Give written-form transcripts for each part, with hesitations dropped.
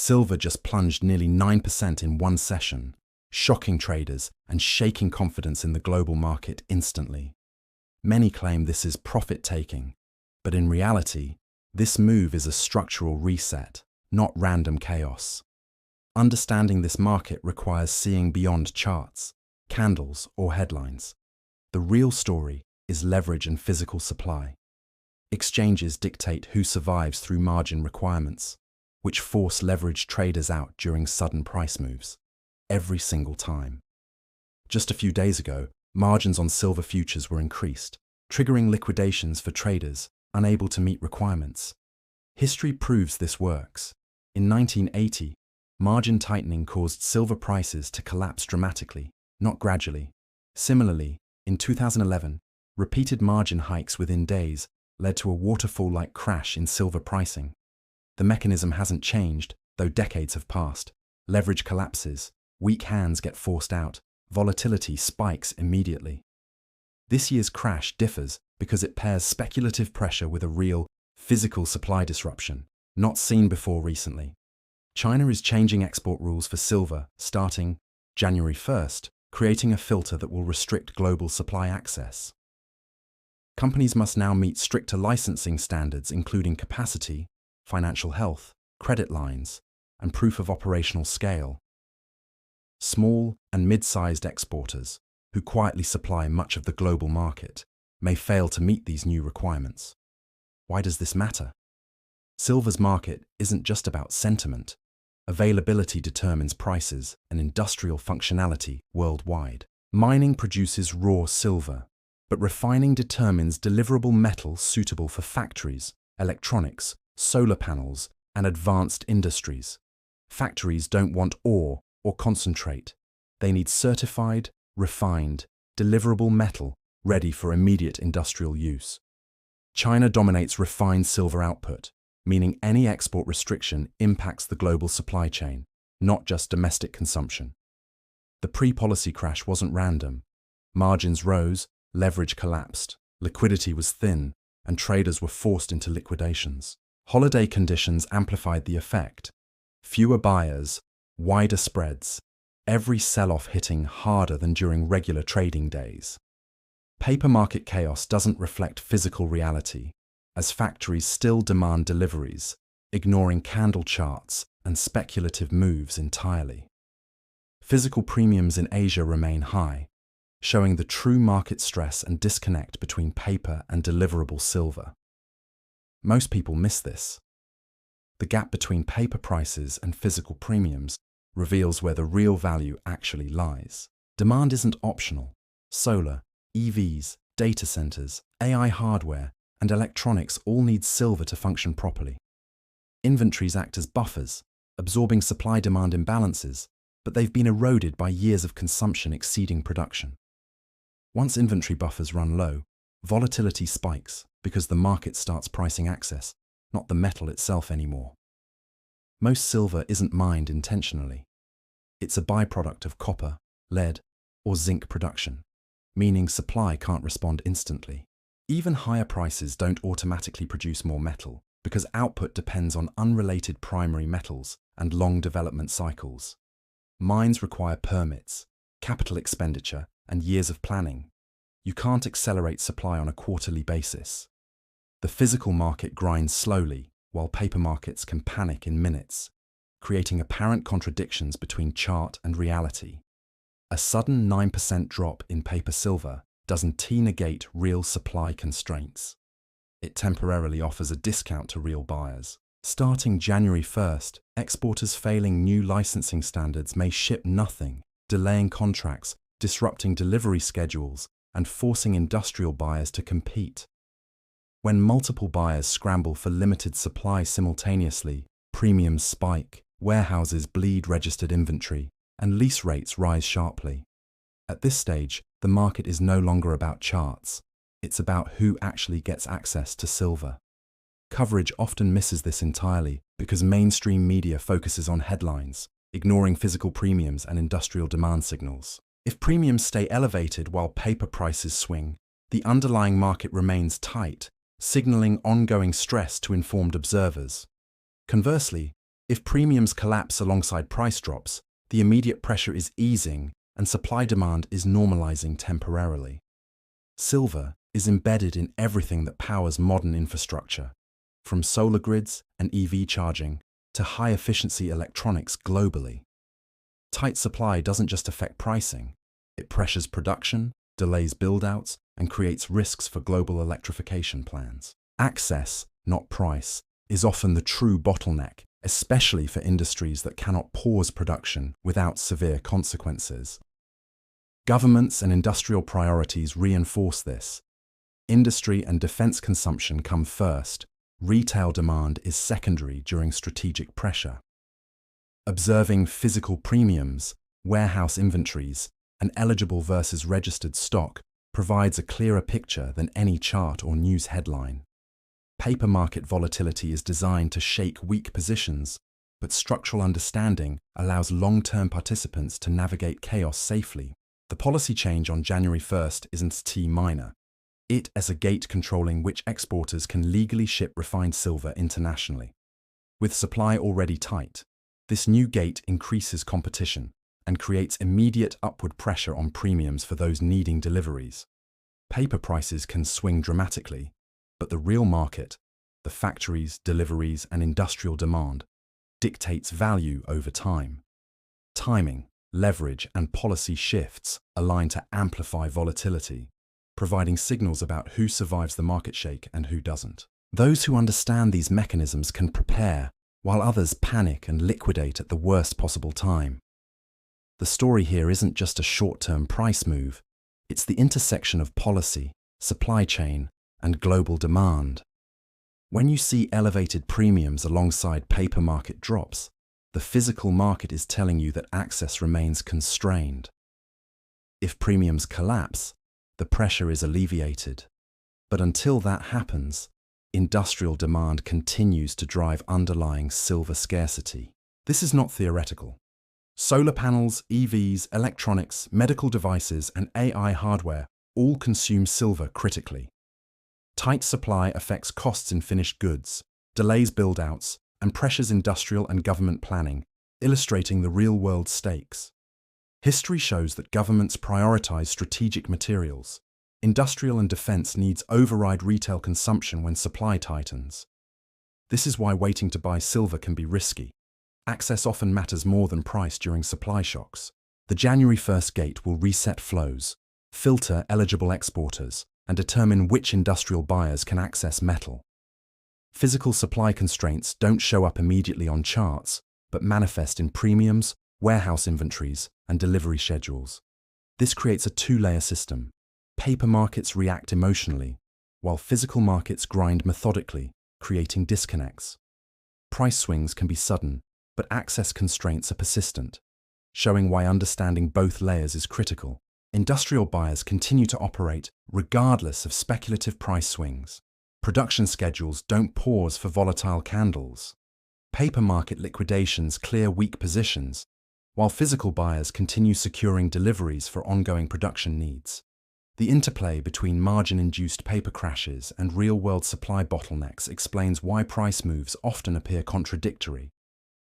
Silver just plunged nearly 9% in one session, shocking traders and shaking confidence in the global market instantly. Many claim this is profit-taking, but in reality, this move is a structural reset, not random chaos. Understanding this market requires seeing beyond charts, candles, or headlines. The real story is leverage and physical supply. Exchanges dictate who survives through margin requirements, which force leveraged traders out during sudden price moves, every single time. Just a few days ago, margins on silver futures were increased, triggering liquidations for traders unable to meet requirements. History proves this works. In 1980, margin tightening caused silver prices to collapse dramatically, not gradually. Similarly, in 2011, repeated margin hikes within days led to a waterfall-like crash in silver pricing. The mechanism hasn't changed, though decades have passed. Leverage collapses, weak hands get forced out, volatility spikes immediately. This year's crash differs because it pairs speculative pressure with a real, physical supply disruption, not seen before recently. China is changing export rules for silver starting January 1st, creating a filter that will restrict global supply access. Companies must now meet stricter licensing standards including capacity, financial health, credit lines, and proof of operational scale. Small and mid-sized exporters, who quietly supply much of the global market, may fail to meet these new requirements. Why does this matter? Silver's market isn't just about sentiment. Availability determines prices and industrial functionality worldwide. Mining produces raw silver, but refining determines deliverable metal suitable for factories, electronics, solar panels, and advanced industries. Factories don't want ore or concentrate. They need certified, refined, deliverable metal ready for immediate industrial use. China dominates refined silver output, meaning any export restriction impacts the global supply chain, not just domestic consumption. The pre-policy crash wasn't random. Margins rose, leverage collapsed, liquidity was thin, and traders were forced into liquidations. Holiday conditions amplified the effect. Fewer buyers, wider spreads, every sell-off hitting harder than during regular trading days. Paper market chaos doesn't reflect physical reality, as factories still demand deliveries, ignoring candle charts and speculative moves entirely. Physical premiums in Asia remain high, showing the true market stress and disconnect between paper and deliverable silver. Most people miss this. The gap between paper prices and physical premiums reveals where the real value actually lies. Demand isn't optional. Solar, EVs, data centers, AI hardware, and electronics all need silver to function properly. Inventories act as buffers, absorbing supply-demand imbalances, but they've been eroded by years of consumption exceeding production. Once inventory buffers run low, volatility spikes because the market starts pricing access, not the metal itself anymore. Most silver isn't mined intentionally. It's a byproduct of copper, lead, or zinc production, meaning supply can't respond instantly. Even higher prices don't automatically produce more metal because output depends on unrelated primary metals and long development cycles. Mines require permits, capital expenditure, and years of planning. You can't accelerate supply on a quarterly basis. The physical market grinds slowly, while paper markets can panic in minutes, creating apparent contradictions between chart and reality. A sudden 9% drop in paper silver doesn't negate real supply constraints. It temporarily offers a discount to real buyers. Starting January 1st, exporters failing new licensing standards may ship nothing, delaying contracts, disrupting delivery schedules, and forcing industrial buyers to compete. When multiple buyers scramble for limited supply simultaneously, premiums spike, warehouses bleed registered inventory, and lease rates rise sharply. At this stage, the market is no longer about charts. It's about who actually gets access to silver. Coverage often misses this entirely because mainstream media focuses on headlines, ignoring physical premiums and industrial demand signals. If premiums stay elevated while paper prices swing, the underlying market remains tight, signaling ongoing stress to informed observers. Conversely, If premiums collapse alongside price drops, the immediate pressure is easing and supply-demand is normalizing temporarily. Silver is embedded in everything that powers modern infrastructure, from solar grids and EV charging to high-efficiency electronics globally. Tight supply doesn't just affect pricing, it pressures production, delays build-outs, and creates risks for global electrification plans. Access, not price, is often the true bottleneck, especially for industries that cannot pause production without severe consequences. Governments and industrial priorities reinforce this. Industry and defense consumption come first. Retail demand is secondary during strategic pressure. Observing physical premiums, warehouse inventories, and eligible versus registered stock provides a clearer picture than any chart or news headline. Paper market volatility is designed to shake weak positions, but structural understanding allows long-term participants to navigate chaos safely. The policy change on January 1st isn't T minor. It as a gate controlling which exporters can legally ship refined silver internationally. With supply already tight, this new gate increases competition and creates immediate upward pressure on premiums for those needing deliveries. Paper prices can swing dramatically, but the real market, the factories, deliveries, and industrial demand, dictates value over time. Timing, leverage, and policy shifts align to amplify volatility, providing signals about who survives the market shake and who doesn't. Those who understand these mechanisms can prepare, while others panic and liquidate at the worst possible time. The story here isn't just a short-term price move, it's the intersection of policy, supply chain, and global demand. When you see elevated premiums alongside paper market drops, the physical market is telling you that access remains constrained. If premiums collapse, the pressure is alleviated. But until that happens, industrial demand continues to drive underlying silver scarcity. This is not theoretical. Solar panels, EVs, electronics, medical devices, and AI hardware all consume silver critically. Tight supply affects costs in finished goods, delays build-outs, and pressures industrial and government planning, illustrating the real-world stakes. History shows that governments prioritize strategic materials. Industrial and defense needs override retail consumption when supply tightens. This is why waiting to buy silver can be risky. Access often matters more than price during supply shocks. The January 1st gate will reset flows, filter eligible exporters, and determine which industrial buyers can access metal. Physical supply constraints don't show up immediately on charts, but manifest in premiums, warehouse inventories, and delivery schedules. This creates a two-layer system. Paper markets react emotionally, while physical markets grind methodically, creating disconnects. Price swings can be sudden, but access constraints are persistent, showing why understanding both layers is critical. Industrial buyers continue to operate regardless of speculative price swings. Production schedules don't pause for volatile candles. Paper market liquidations clear weak positions, while physical buyers continue securing deliveries for ongoing production needs. The interplay between margin-induced paper crashes and real-world supply bottlenecks explains why price moves often appear contradictory.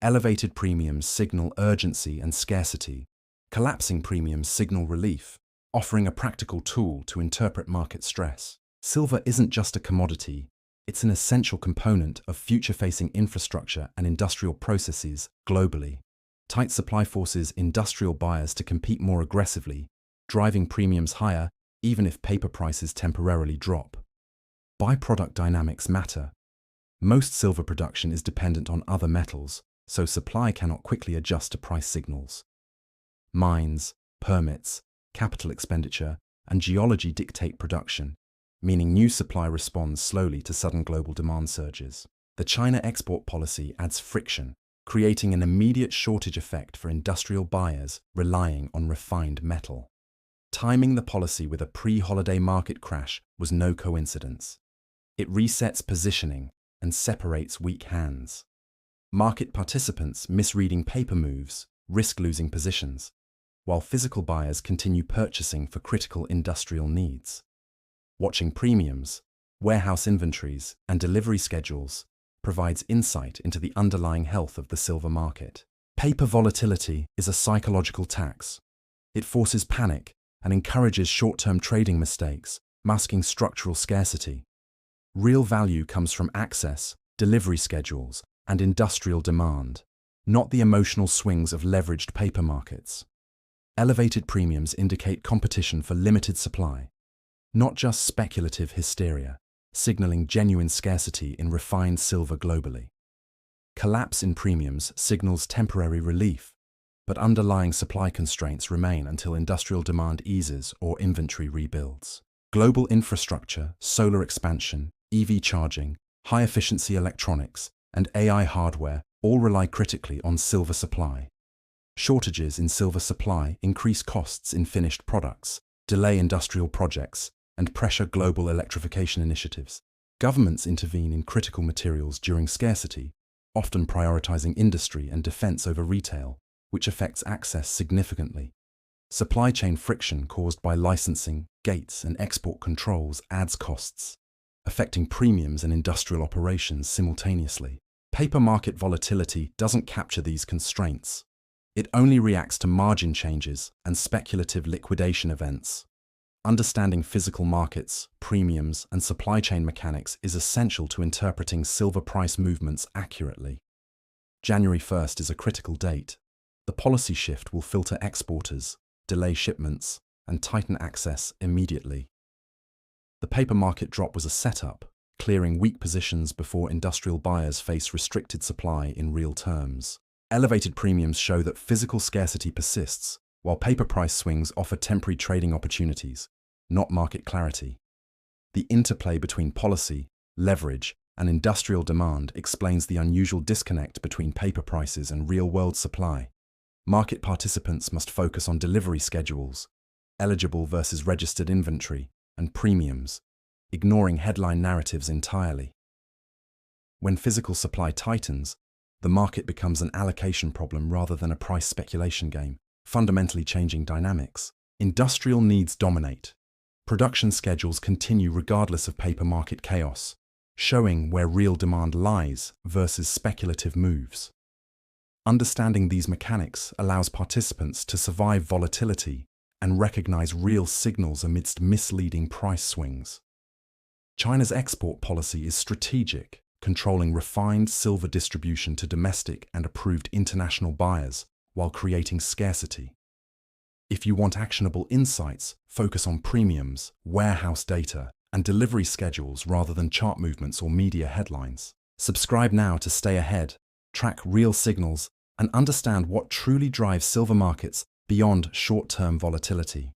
Elevated premiums signal urgency and scarcity. Collapsing premiums signal relief, offering a practical tool to interpret market stress. Silver isn't just a commodity, it's an essential component of future-facing infrastructure and industrial processes globally. Tight supply forces industrial buyers to compete more aggressively, driving premiums higher even if paper prices temporarily drop. Byproduct dynamics matter. Most silver production is dependent on other metals, so supply cannot quickly adjust to price signals. Mines, permits, capital expenditure, and geology dictate production, meaning new supply responds slowly to sudden global demand surges. The China export policy adds friction, creating an immediate shortage effect for industrial buyers relying on refined metal. Timing the policy with a pre-holiday market crash was no coincidence. It resets positioning and separates weak hands. Market participants misreading paper moves risk losing positions, while physical buyers continue purchasing for critical industrial needs. Watching premiums, warehouse inventories, and delivery schedules provides insight into the underlying health of the silver market. Paper volatility is a psychological tax. It forces panic and encourages short-term trading mistakes, masking structural scarcity. Real value comes from access, delivery schedules, and industrial demand, not the emotional swings of leveraged paper markets. Elevated premiums indicate competition for limited supply, not just speculative hysteria, signaling genuine scarcity in refined silver globally. Collapse in premiums signals temporary relief, but underlying supply constraints remain until industrial demand eases or inventory rebuilds. Global infrastructure, solar expansion, EV charging, high-efficiency electronics, and AI hardware all rely critically on silver supply. Shortages in silver supply increase costs in finished products, delay industrial projects, and pressure global electrification initiatives. Governments intervene in critical materials during scarcity, often prioritizing industry and defense over retail, which affects access significantly. Supply chain friction caused by licensing, gates, and export controls adds costs, affecting premiums and industrial operations simultaneously. Paper market volatility doesn't capture these constraints. It only reacts to margin changes and speculative liquidation events. Understanding physical markets, premiums, and supply chain mechanics is essential to interpreting silver price movements accurately. January 1st is a critical date. The policy shift will filter exporters, delay shipments, and tighten access immediately. The paper market drop was a setup, clearing weak positions before industrial buyers face restricted supply in real terms. Elevated premiums show that physical scarcity persists, while paper price swings offer temporary trading opportunities, not market clarity. The interplay between policy, leverage, and industrial demand explains the unusual disconnect between paper prices and real-world supply. Market participants must focus on delivery schedules, eligible versus registered inventory, and premiums, ignoring headline narratives entirely. When physical supply tightens, the market becomes an allocation problem rather than a price speculation game, fundamentally changing dynamics. Industrial needs dominate. Production schedules continue regardless of paper market chaos, showing where real demand lies versus speculative moves. Understanding these mechanics allows participants to survive volatility and recognize real signals amidst misleading price swings. China's export policy is strategic, controlling refined silver distribution to domestic and approved international buyers while creating scarcity. If you want actionable insights, focus on premiums, warehouse data, and delivery schedules rather than chart movements or media headlines. Subscribe now to stay ahead, track real signals, and understand what truly drives silver markets beyond short-term volatility.